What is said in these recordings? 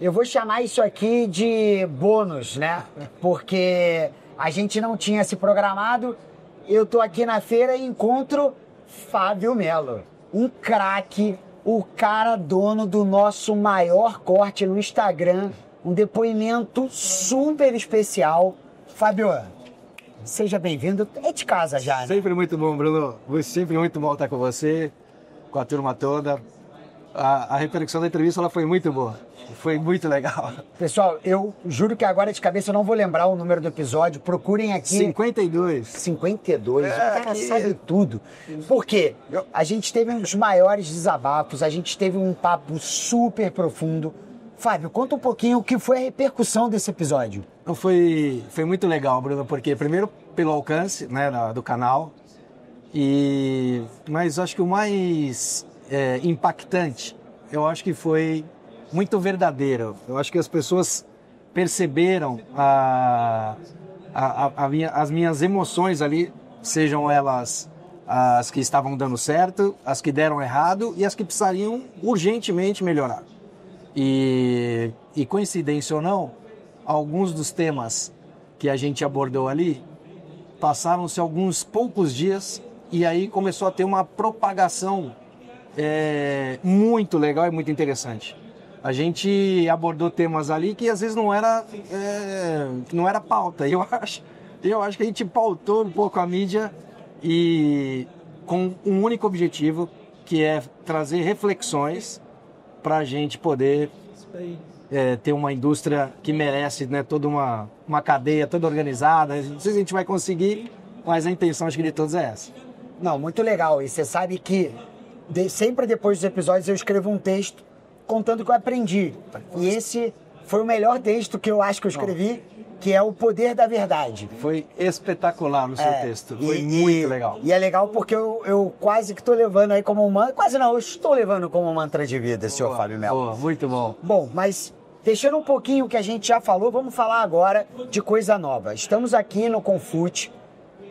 eu vou chamar isso aqui de bônus, né? Porque a gente não tinha se programado. Eu tô aqui na feira e encontro Fábio Melo, um craque, o cara dono do nosso maior corte no Instagram, um depoimento super especial. Fábio, seja bem-vindo, é de casa já, né? Sempre muito bom, Bruno, sempre muito bom estar com você, com a turma toda. A repercussão da entrevista ela foi muito boa, foi muito legal. Pessoal, eu juro que agora de cabeça eu não vou lembrar o número do episódio, procurem aqui. 52. 52, o cara sabe tudo. Por quê? A gente teve um dos maiores desabafos, a gente teve um papo super profundo. Fábio, conta um pouquinho o que foi a repercussão desse episódio. Foi muito legal, Bruno, porque primeiro pelo alcance, né, do canal, mas acho que o mais impactante, eu acho que foi muito verdadeiro. Eu acho que as pessoas perceberam as minhas emoções ali, sejam elas as que estavam dando certo, as que deram errado e as que precisariam urgentemente melhorar. E coincidência ou não, alguns dos temas que a gente abordou ali, passaram-se alguns poucos dias e aí começou a ter uma propagação muito legal e muito interessante. A gente abordou temas ali que às vezes não era pauta. Eu acho que a gente pautou um pouco a mídia e com um único objetivo, que é trazer reflexões para a gente poder ter uma indústria que merece, né, toda uma cadeia toda organizada. Não sei se a gente vai conseguir, mas a intenção acho que de todos é essa. Não, muito legal. E você sabe que sempre depois dos episódios eu escrevo um texto contando o que eu aprendi. E esse foi o melhor texto que eu acho que eu escrevi, que é o poder da verdade. Foi espetacular no seu texto, foi muito legal. E é legal porque eu quase que estou levando aí como um mantra, quase não, eu estou levando como um mantra de vida, senhor Fábio Melo. Boa, muito bom. Bom, mas deixando um pouquinho o que a gente já falou, vamos falar agora de coisa nova. Estamos aqui no Confute.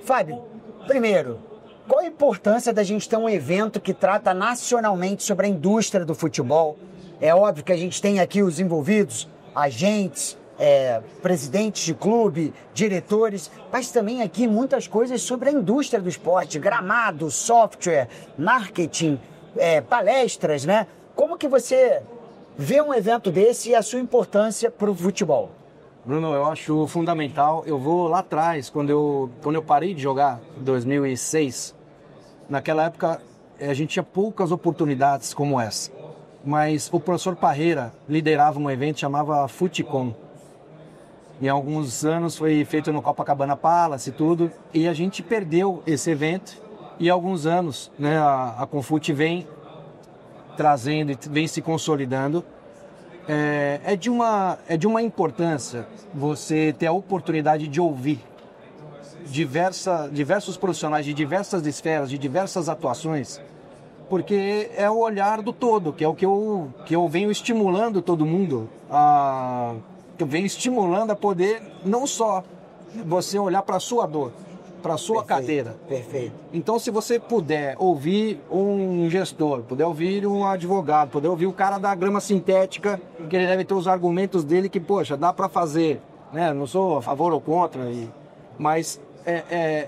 Fábio, primeiro, qual a importância da gente ter um evento que trata nacionalmente sobre a indústria do futebol? É óbvio que a gente tem aqui os envolvidos, agentes, presidentes de clube, diretores, mas também aqui muitas coisas sobre a indústria do esporte, gramado, software, marketing, palestras, né? Como que você vê um evento desse e a sua importância para o futebol? Bruno, eu acho fundamental. Eu vou lá atrás, quando eu parei de jogar, em 2006, naquela época a gente tinha poucas oportunidades como essa. Mas o professor Parreira liderava um evento que chamava Futecom. Em alguns anos foi feito no Copacabana Palace e tudo, e a gente perdeu esse evento. E há alguns anos, né, a Confute vem trazendo e vem se consolidando. É de uma importância você ter a oportunidade de ouvir diversos profissionais de diversas esferas, de diversas atuações, porque é o olhar do todo, que é o que eu venho estimulando todo mundo, que eu venho estimulando a poder não só você olhar para a sua dor, para a sua cadeira. Perfeito. Então, se você puder ouvir um gestor, puder ouvir um advogado, puder ouvir o cara da grama sintética, que ele deve ter os argumentos dele que, poxa, dá para fazer, né? Não sou a favor ou contra, mas é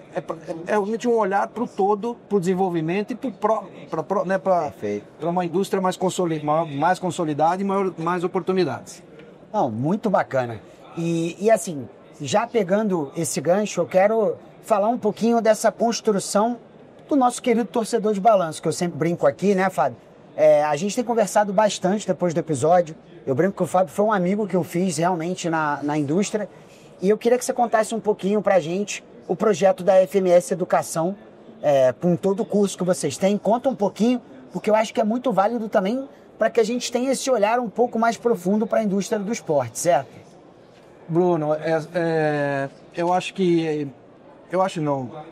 realmente um olhar para o todo, para o desenvolvimento e para uma indústria mais consolidada e mais oportunidades. Não, muito bacana. E assim, já pegando esse gancho, eu quero falar um pouquinho dessa construção do nosso querido torcedor de balanço, que eu sempre brinco aqui, né, Fábio? A gente tem conversado bastante depois do episódio. Eu brinco que o Fábio foi um amigo que eu fiz realmente na indústria. E eu queria que você contasse um pouquinho pra gente o projeto da FMS Educação, com todo o curso que vocês têm. Conta um pouquinho, porque eu acho que é muito válido também para que a gente tenha esse olhar um pouco mais profundo para a indústria do esporte, certo? Bruno,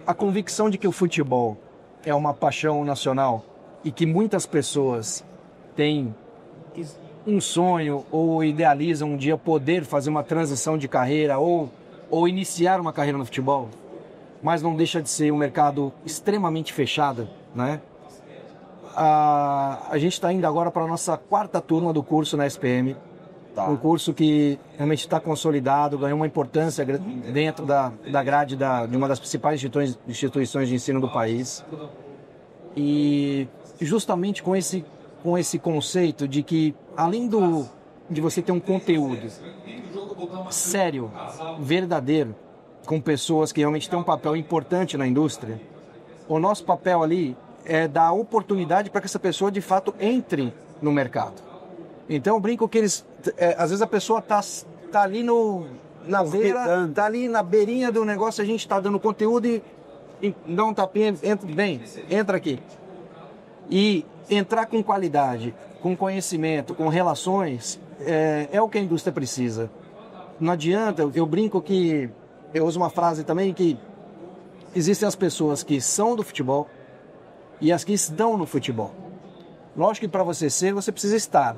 a convicção de que o futebol é uma paixão nacional e que muitas pessoas têm um sonho ou idealizam um dia poder fazer uma transição de carreira ou iniciar uma carreira no futebol, mas não deixa de ser um mercado extremamente fechado, né? A gente está indo agora para a nossa 4ª turma do curso na SPM. Tá. Um curso que realmente está consolidado, ganhou uma importância dentro da grade de uma das principais instituições de ensino do país. E justamente com esse conceito de que, além de você ter um conteúdo sério, verdadeiro, com pessoas que realmente têm um papel importante na indústria, o nosso papel ali é dar oportunidade para que essa pessoa de fato entre no mercado. Então eu brinco que às vezes a pessoa tá ali na beira, tá ali na beirinha do negócio, a gente está dando conteúdo e dá um tapinha, entra aqui. E entrar com qualidade, com conhecimento, com relações, é o que a indústria precisa. Não adianta, eu brinco que, eu uso uma frase também que existem as pessoas que são do futebol e as que estão no futebol. Lógico que para você ser, você precisa estar.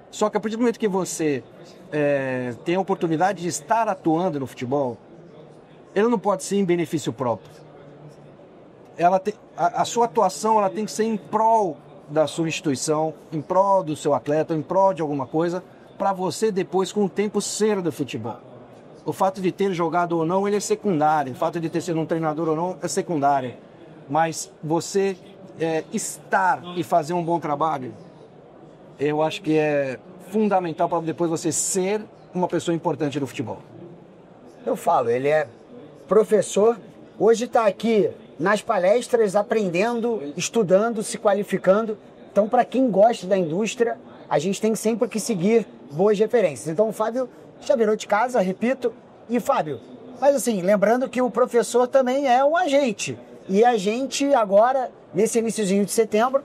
Só que a partir do momento que você tem a oportunidade de estar atuando no futebol, ele não pode ser em benefício próprio. A sua atuação ela tem que ser em prol da sua instituição, em prol do seu atleta, em prol de alguma coisa, para você depois, com o tempo, ser do futebol. O fato de ter jogado ou não, ele é secundário. O fato de ter sido um treinador ou não, é secundário. Mas você estar e fazer um bom trabalho, eu acho que é fundamental para depois você ser uma pessoa importante do futebol. Eu falo, ele é professor, hoje está aqui nas palestras, aprendendo, estudando, se qualificando. Então, para quem gosta da indústria, a gente tem sempre que seguir boas referências. Então, o Fábio já virou de casa, repito. E, Fábio, mas assim, lembrando que o professor também é um agente. E a gente agora, nesse iniciozinho de setembro,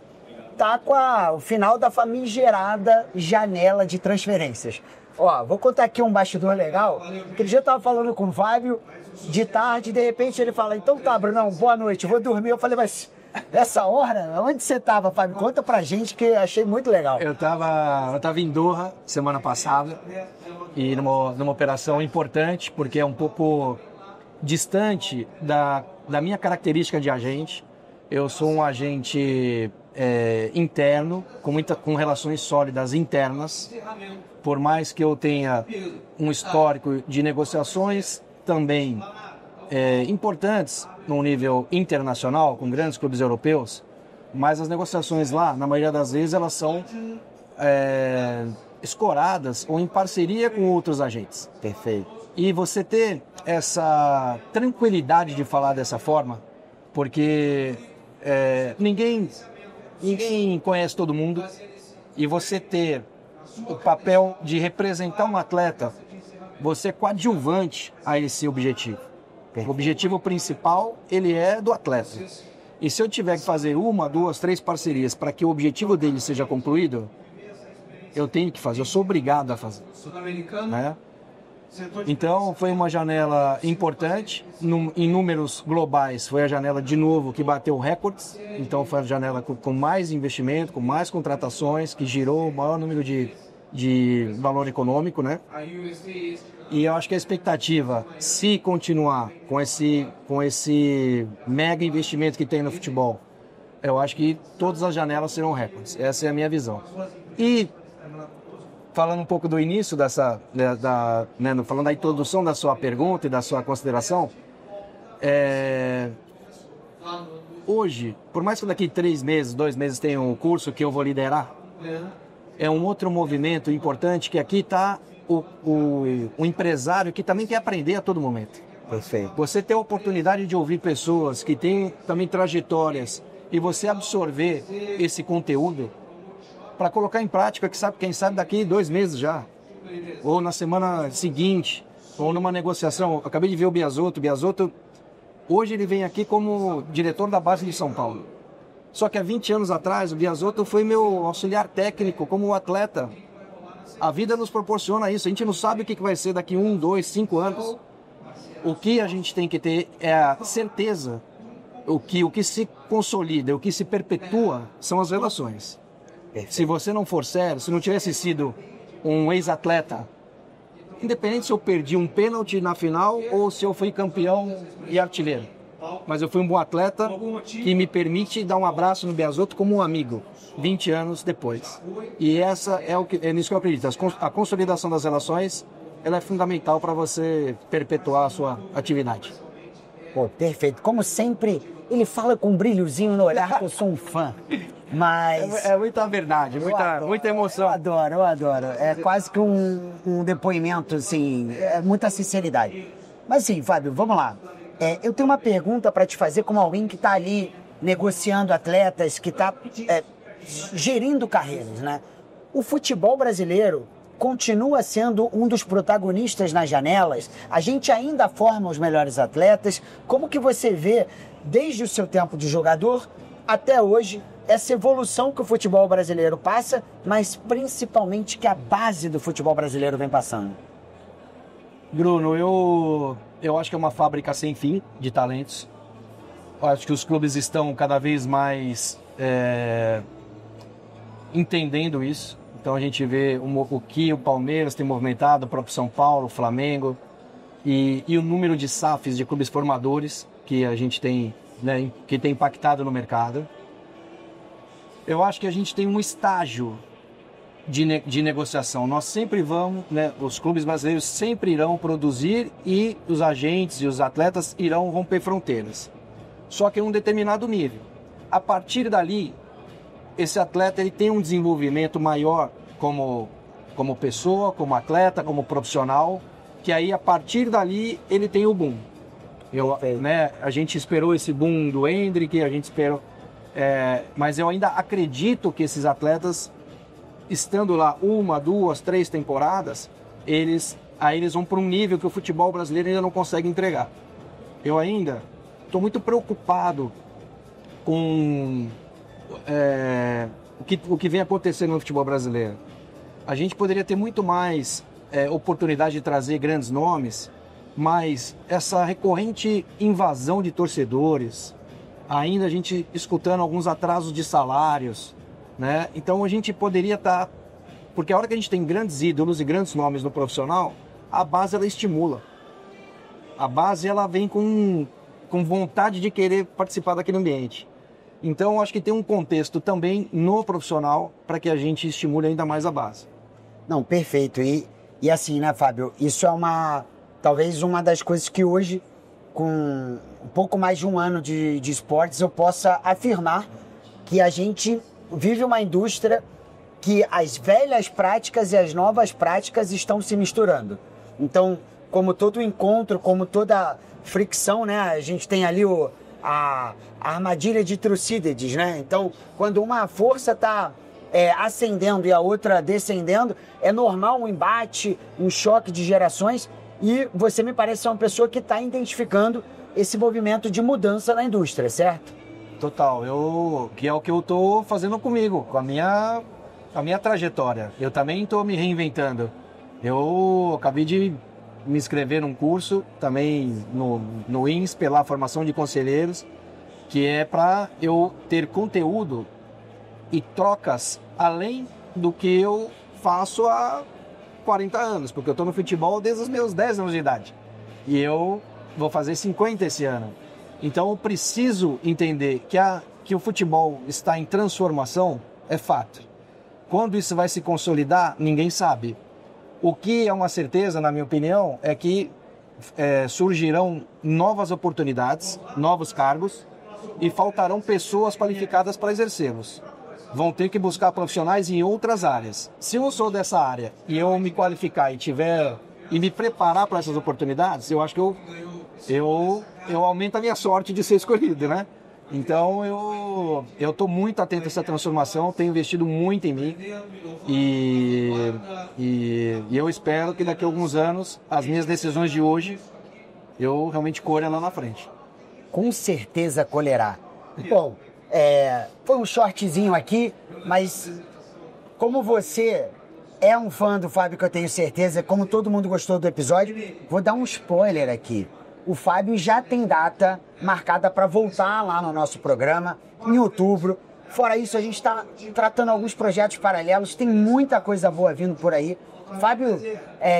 tá com o final da famigerada janela de transferências. Ó, vou contar aqui um bastidor legal. Aquele dia eu tava falando com o Fábio, de tarde, de repente ele fala, então tá, Brunão, boa noite, vou dormir. Eu falei, mas essa hora, onde você tava, Fábio? Conta pra gente que eu achei muito legal. Eu tava em Doha semana passada e numa operação importante, porque é um pouco distante da minha característica de agente. Eu sou um agente interno, com relações sólidas internas, por mais que eu tenha um histórico de negociações também importantes no nível internacional, com grandes clubes europeus, mas as negociações lá, na maioria das vezes, elas são escoradas ou em parceria com outros agentes. Perfeito. E você ter essa tranquilidade de falar dessa forma, porque ninguém conhece todo mundo, e você ter o papel de representar um atleta, você é coadjuvante a esse objetivo. O objetivo principal, ele é do atleta. E se eu tiver que fazer 1, 2, 3 parcerias para que o objetivo dele seja concluído, eu tenho que fazer, eu sou obrigado a fazer. Né? Então, foi uma janela importante. Em números globais, foi a janela, de novo, que bateu recordes. Então, foi a janela com mais investimento, com mais contratações, que girou o maior número de valor econômico, né? E eu acho que a expectativa, se continuar com esse mega investimento que tem no futebol, eu acho que todas as janelas serão recordes. Essa é a minha visão. E falando um pouco do início falando da introdução da sua pergunta e da sua consideração, hoje, por mais que daqui 3 meses, 2 meses tenha um curso que eu vou liderar, é um outro movimento importante, que aqui está o empresário que também quer aprender a todo momento. Perfeito. Você ter a oportunidade de ouvir pessoas que têm também trajetórias e você absorver esse conteúdo para colocar em prática, quem sabe daqui 2 meses já, ou na semana seguinte, ou numa negociação. Eu acabei de ver o Biasotto. Hoje ele vem aqui como diretor da base de São Paulo. Só que há 20 anos atrás, o Biasotto foi meu auxiliar técnico como atleta. A vida nos proporciona isso. A gente não sabe o que vai ser daqui 1, 2, 5 anos. O que a gente tem que ter é a certeza. O que se consolida, o que se perpetua são as relações. Se você não for sério, se não tivesse sido um ex-atleta, independente se eu perdi um pênalti na final ou se eu fui campeão e artilheiro, mas eu fui um bom atleta que me permite dar um abraço no Beazzotto como um amigo, 20 anos depois. E é nisso que eu acredito. A consolidação das relações, ela é fundamental para você perpetuar a sua atividade. Pô, perfeito. Como sempre, ele fala com um brilhozinho no olhar que eu sou um fã. Mas... É muita verdade, muita emoção. Eu adoro. É quase que um depoimento, assim, é muita sinceridade. Mas assim, Fábio, vamos lá. Eu tenho uma pergunta para te fazer como alguém que está ali negociando atletas, que está gerindo carreiras, né? O futebol brasileiro continua sendo um dos protagonistas nas janelas. A gente ainda forma os melhores atletas. Como que você vê, desde o seu tempo de jogador até hoje, essa evolução que o futebol brasileiro passa, mas principalmente que a base do futebol brasileiro vem passando? Bruno, eu acho que é uma fábrica sem fim de talentos. Eu acho que os clubes estão cada vez mais entendendo isso. Então a gente vê o que o Palmeiras tem movimentado, o próprio São Paulo, o Flamengo, e o número de SAFs, de clubes formadores, que a gente tem, né, que tem impactado no mercado. Eu acho que a gente tem um estágio de negociação. Nós sempre vamos, né, os clubes brasileiros sempre irão produzir e os agentes e os atletas irão romper fronteiras. Só que em um determinado nível. A partir dali, esse atleta ele tem um desenvolvimento maior como pessoa, como atleta, como profissional, que aí a partir dali ele tem o boom. A gente esperou esse boom do Endrick, a gente esperou... mas eu ainda acredito que esses atletas, estando lá 1, 2, 3 temporadas, eles vão para um nível que o futebol brasileiro ainda não consegue entregar. Eu ainda estou muito preocupado com o que vem acontecendo no futebol brasileiro. A gente poderia ter muito mais oportunidade de trazer grandes nomes, mas essa recorrente invasão de torcedores, ainda a gente escutando alguns atrasos de salários, né? Então a gente poderia estar... Porque a hora que a gente tem grandes ídolos e grandes nomes no profissional, a base ela estimula. A base ela vem com vontade de querer participar daquele ambiente. Então acho que tem um contexto também no profissional para que a gente estimule ainda mais a base. Não, perfeito. E assim, né, Fábio? Isso é talvez uma das coisas que hoje, com um pouco mais de um ano de esportes, eu possa afirmar que a gente vive uma indústria que as velhas práticas e as novas práticas estão se misturando. Então, como todo encontro, como toda fricção, né, a gente tem ali a armadilha de Tucídides, né? Então, quando uma força está ascendendo e a outra descendendo, é normal um embate, um choque de gerações, e você me parece ser uma pessoa que está identificando esse movimento de mudança na indústria, certo? Total, que é o que eu estou fazendo comigo, com a minha trajetória. Eu também estou me reinventando. Eu acabei de me inscrever num curso, também no INSPE, lá, formação de conselheiros, que é para eu ter conteúdo e trocas além do que eu faço há 40 anos, porque eu estou no futebol desde os meus 10 anos de idade. E eu vou fazer 50 esse ano. Então eu preciso entender que o futebol está em transformação, é fato. Quando isso vai se consolidar, ninguém sabe. O que é uma certeza, na minha opinião, é que surgirão novas oportunidades, novos cargos, e faltarão pessoas qualificadas para exercê-los. Vão ter que buscar profissionais em outras áreas. Se eu sou dessa área e eu me qualificar e me preparar para essas oportunidades, eu acho que eu aumento a minha sorte de ser escolhido, né? Então eu estou muito atento a essa transformação, tenho investido muito em mim e eu espero que daqui a alguns anos as minhas decisões de hoje eu realmente colha lá na frente. Com certeza colherá. Bom, foi um shortzinho aqui, mas como você é um fã do Fábio, que eu tenho certeza, como todo mundo gostou do episódio, vou dar um spoiler aqui. O Fábio já tem data marcada para voltar lá no nosso programa, em outubro. Fora isso, a gente está tratando alguns projetos paralelos, tem muita coisa boa vindo por aí. Fábio,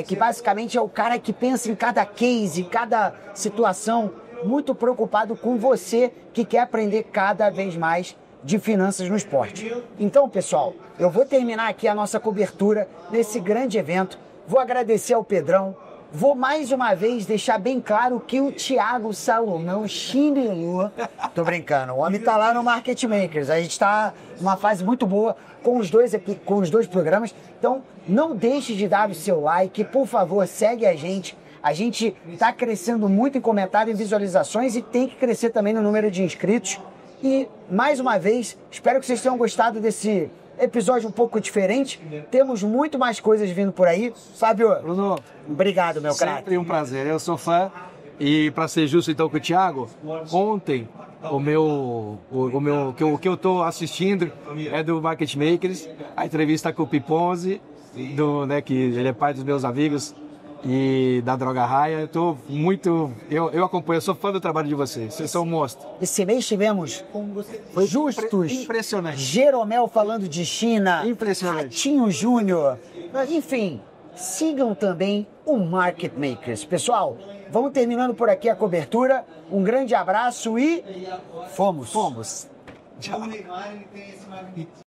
que basicamente é o cara que pensa em cada case, em cada situação, muito preocupado com você que quer aprender cada vez mais de finanças no esporte. Então, pessoal, eu vou terminar aqui a nossa cobertura desse grande evento. Vou agradecer ao Pedrão. Vou mais uma vez deixar bem claro que o Thiago Salomão chinelou. Tô brincando, o homem tá lá no Market Makers. A gente tá numa fase muito boa com os dois programas. Então, não deixe de dar o seu like. Por favor, segue a gente. A gente tá crescendo muito em comentário e visualizações e tem que crescer também no número de inscritos. E, mais uma vez, espero que vocês tenham gostado desse episódio um pouco diferente. Temos muito mais coisas vindo por aí. Fábio, Bruno, obrigado, meu craque. Sempre um prazer. Eu sou fã. E para ser justo então com o Thiago, ontem o que eu tô assistindo é do Market Makers, a entrevista com o Piponzi, que ele é pai dos meus amigos e da Droga Raia. Eu acompanho, eu sou fã do trabalho de vocês. Vocês são um monstro. Esse mês tivemos Justus, impressionante. Jeromel falando de China, Impressionante. Ratinho Júnior. Enfim, sigam também o Market Makers. Pessoal, vamos terminando por aqui a cobertura. Um grande abraço e fomos. Tchau.